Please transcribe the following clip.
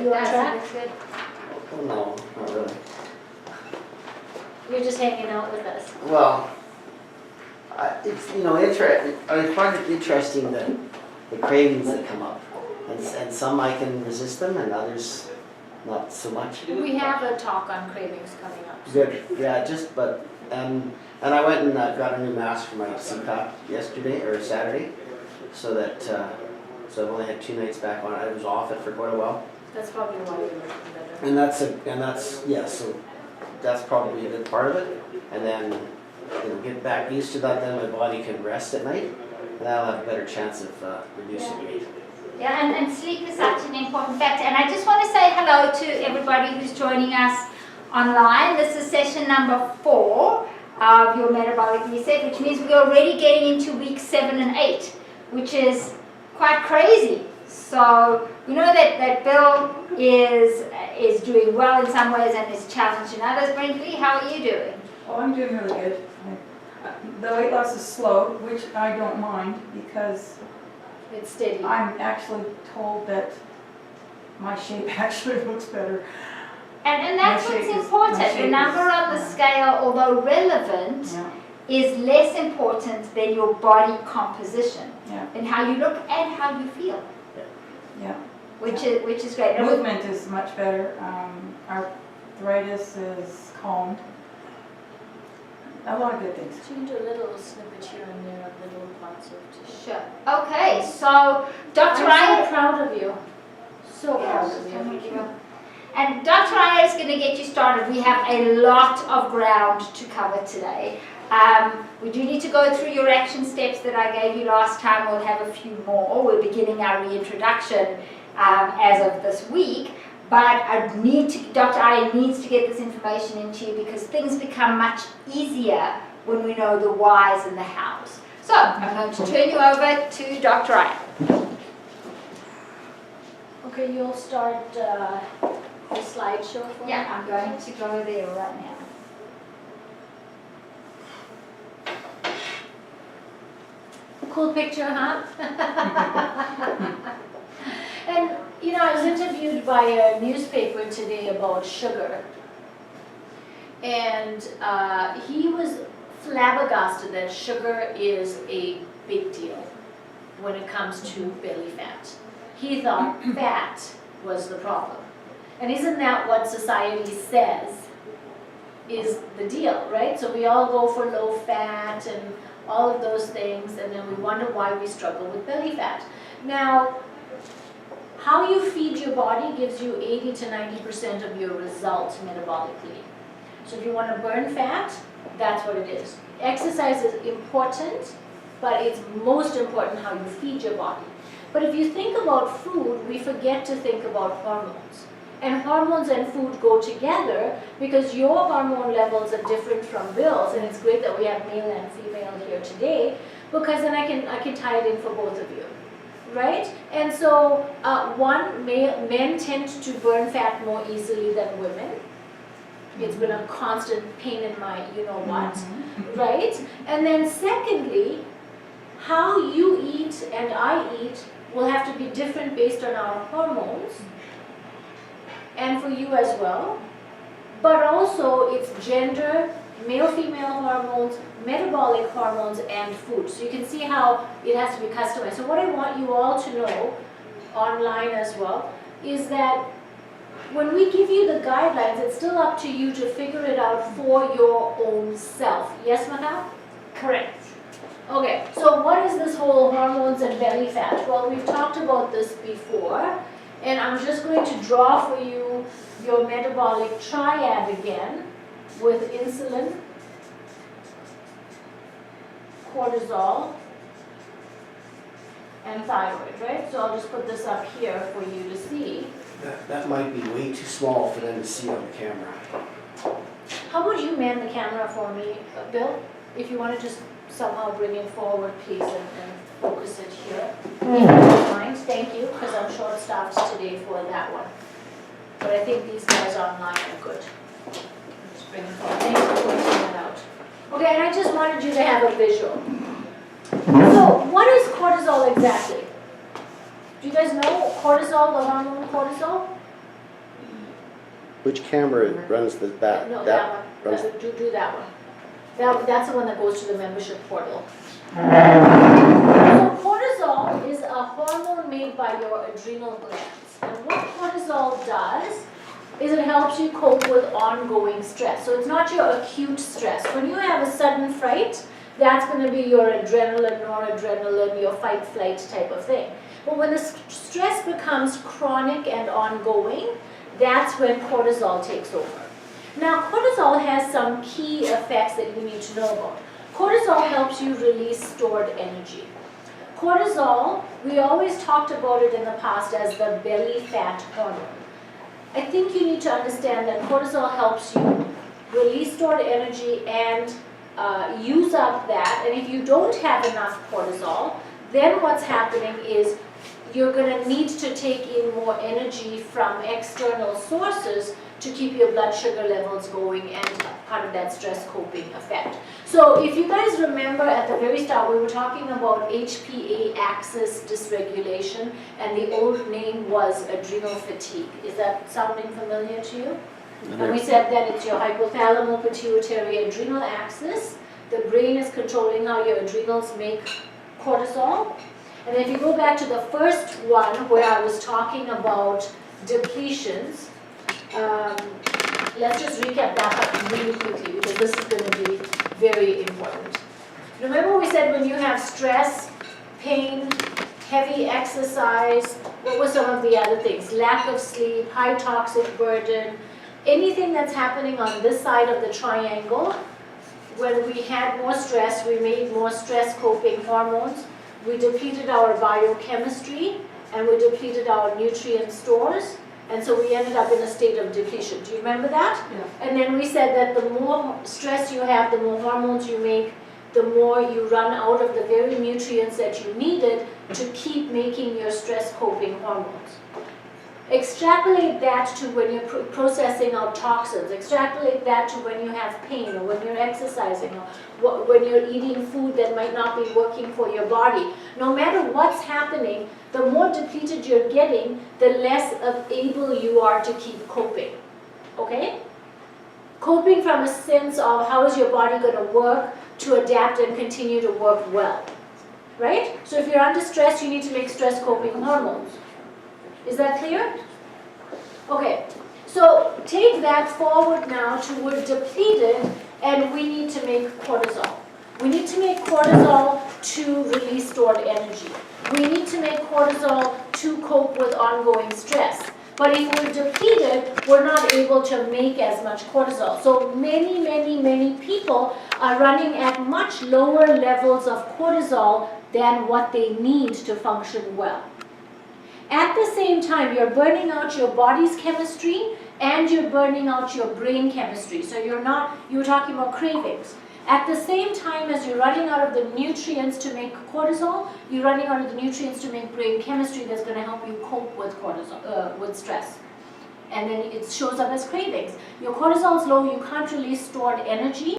you on track? That's good. Oh, no, not really. You're just hanging out with us. Well, it's, I find it interesting that the cravings that come up. And some I can resist them and others not so much. We have a talk on cravings coming up. Good, yeah, and I went and got a new mask for my CPAP yesterday, or Saturday, so I've only had 2 nights back on it. I was off it for quite a while. That's probably why you're looking better. So that's probably a good part of it. And then, get back used to that, then my body can rest at night, and I'll have a better chance of reducing weight. Yeah, and sleep is such an important factor. And I just want to say hello to everybody who's joining us online. This is session number 4 of your metabolic reset, which means we're already getting into week 7 and 8, which is quite crazy. So we know that Bill is doing well in some ways and is challenged in others. Brinkley, how are you doing? Oh, I'm doing really good. The weight loss is slow, which I don't mind because It's steady. I'm actually told that my shape actually looks better. And that's My what's shape is- important. my The shape number is- on the scale, although relevant, Yeah, is less important than your body composition yeah, and how you look and how you feel, yeah. which is great. And we- Movement is much better. Arthritis is calmed. A lot of good things. Change a little snippet here and there of little parts of tissue. Sure. Okay, so Dr. I'm Ryan. so proud of you. So proud of you. Thank you. And Dr. Ryan is going to get you started. We have a lot of ground to cover today. We do need to go through your action steps that I gave you last time. We'll have a few more. We're beginning our reintroduction as of this week. But Dr. Ryan needs to get this information into you because things become much easier when we know the whys and the hows. So I'm going to turn you over to Dr. Ryan. Okay, you'll start the slideshow for me? Yeah, I'm going to go there right now. Cool picture, huh? And, I was interviewed by a newspaper today about sugar. And he was flabbergasted that sugar is a big deal when it comes to belly fat. He thought fat was the problem. And isn't that what society says is the deal, right? So we all go for low fat and all of those things, and then we wonder why we struggle with belly fat. Now, how you feed your body gives you 80 to 90% of your results metabolically. So if you want to burn fat, that's what it is. Exercise is important, but it's most important how you feed your body. But if you think about food, we forget to think about hormones. And hormones and food go together because your hormone levels are different from Bill's, and it's great that we have male and female here today because then I can tie it in for both of you, right? And so men tend to burn fat more easily than women. It's been a constant pain in my you-know-what, right? And then secondly, how you eat and I eat will have to be different based on our hormones, and for you as well, but also it's gender, male-female hormones, metabolic hormones, and food. So you can see how it has to be customized. So what I want you all to know, online as well, is that when we give you the guidelines, it's still up to you to figure it out for your own self. Yes, Maha? Correct. Okay, so what is this whole hormones and belly fat? Well, we've talked about this before. And I'm just going to draw for you your metabolic triad again with insulin, cortisol, and thyroid, right? So I'll just put this up here for you to see. That might be way too small for them to see on the camera. How about you man the camera for me, Bill? If you want to just somehow bring it forward, please, and focus it here. If you don't mind, thank you, because I'm short-staffed today for that one. But I think these guys online are good. Just bring it forward. Thanks for pointing that out. Okay, and I just wanted you to have a visual. So, what is cortisol exactly? Do you guys know cortisol, the hormone cortisol? Which camera runs the, that? No, that that one. runs- Do that one. That's the one that goes to the membership portal. So cortisol is a hormone made by your adrenal glands. And what cortisol does is it helps you cope with ongoing stress. So it's not your acute stress. When you have a sudden fright, that's going to be your adrenaline, noradrenaline, your fight flight type of thing. But when the stress becomes chronic and ongoing, that's when cortisol takes over. Now, cortisol has some key effects that you need to know about. Cortisol helps you release stored energy. Cortisol, we always talked about it in the past as the belly fat hormone. I think you need to understand that cortisol helps you release stored energy and use up that. And if you don't have enough cortisol, then what's happening is you're going to need to take in more energy from external sources to keep your blood sugar levels going and part of that stress coping effect. So if you guys remember at the very start, we were talking about HPA axis dysregulation, and the old name was adrenal fatigue. Is that sounding familiar to you? And we said that it's your hypothalamo pituitary adrenal axis. The brain is controlling how your adrenals make cortisol. And if you go back to the first one where I was talking about depletions, let's just recap that really quickly because this is going to be very important. Remember we said when you have stress, pain, heavy exercise, what were some of the other things? Lack of sleep, high toxic burden, anything that's happening on this side of the triangle. When we had more stress, we made more stress coping hormones. We depleted our biochemistry and we depleted our nutrient stores. And so we ended up in a state of depletion. Do you remember that? Yeah. And then we said that the more stress you have, the more hormones you make, the more you run out of the very nutrients that you needed to keep making your stress coping hormones. Extrapolate that to when you're processing out toxins. Extrapolate that to when you have pain or when you're exercising or when you're eating food that might not be working for your body. No matter what's happening, the more depleted you're getting, the less able you are to keep coping. Okay? Coping from a sense of how is your body going to work to adapt and continue to work well. Right? So if you're under stress, you need to make stress coping hormones. Is that clear? Okay, so take that forward now to we're depleted and we need to make cortisol. We need to make cortisol to release stored energy. We need to make cortisol to cope with ongoing stress. But if we're depleted, we're not able to make as much cortisol. So many people are running at much lower levels of cortisol than what they need to function well. At the same time, you're burning out your body's chemistry and you're burning out your brain chemistry. So you were talking about cravings. At the same time as you're running out of the nutrients to make cortisol, you're running out of the nutrients to make brain chemistry that's going to help you cope with cortisol, with stress. And then it shows up as cravings. Your cortisol is low, you can't release stored energy.